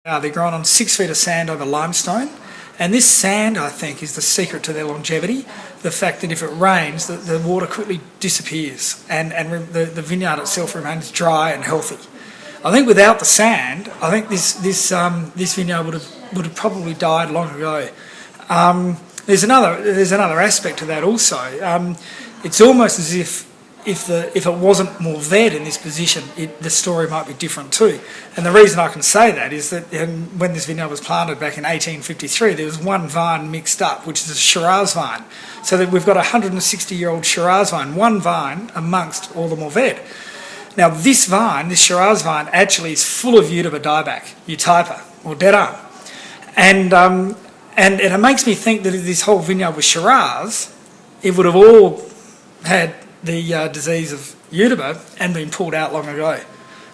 They're grown on 6 feet of sand over limestone, and this sand, I think, is the secret to their longevity. The fact that if it rains, the water quickly disappears, and the vineyard itself remains dry and healthy. I think without the sand, I think this vineyard would have probably died long ago. There's another aspect to that also. It's almost as if it wasn't Mouvedre in this position, the story might be different too. And the reason I can say that is that when this vineyard was planted back in 1853, there was one vine mixed up, which is a Shiraz vine. So that we've got a 160-year-old Shiraz vine, one vine amongst all the Mouvedre. Now this vine, this Shiraz vine, actually is full of Yuba dieback, Eutypa, or dead arm. And it makes me think that if this whole vineyard was Shiraz, it would have all had the disease of Yuba and been pulled out long ago.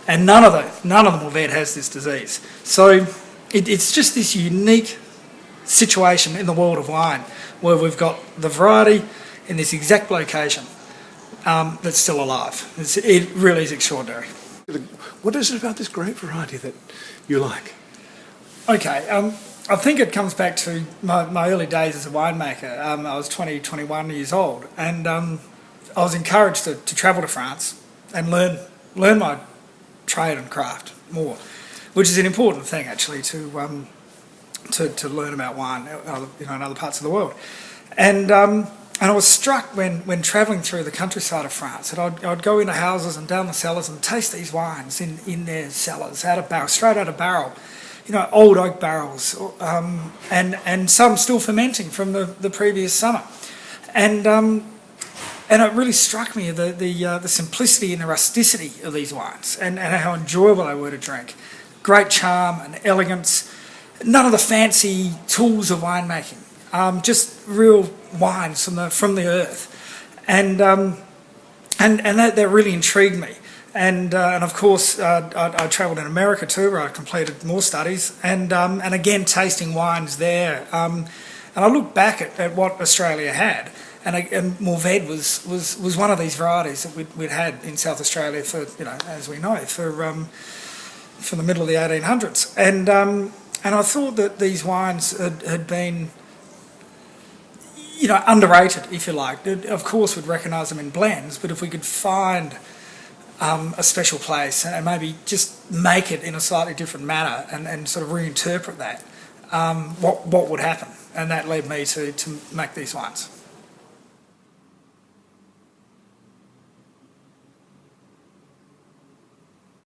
And none of the Mouvedre has this disease. So it's just this unique situation in the world of wine where we've got the variety in this exact location that's still alive. It really is extraordinary. What is it about this grape variety that you like? Okay, I think it comes back to my early days as a winemaker. I was 21 years old, and I was encouraged to travel to France and learn my trade and craft more, which is an important thing actually to learn about wine, in other parts of the world. And I was struck when travelling through the countryside of France, that I'd go into houses and down the cellars and taste these wines in their cellars, straight out of barrel, old oak barrels, and some still fermenting from the previous summer, and it really struck me the simplicity and the rusticity of these wines, and how enjoyable they were to drink. Great charm and elegance, none of the fancy tools of winemaking, just real wines from the earth, and that really intrigued me. And of course, I travelled in America too, where I completed more studies, and again tasting wines there. And I look back at what Australia had. And Mouvedre was one of these varieties that we'd had in South Australia for, as we know, for the middle of the 1800s. And I thought that these wines had been, underrated, if you like. Of course, we'd recognise them in blends, but if we could find a special place and maybe just make it in a slightly different manner and sort of reinterpret that, what would happen? And that led me to make these wines.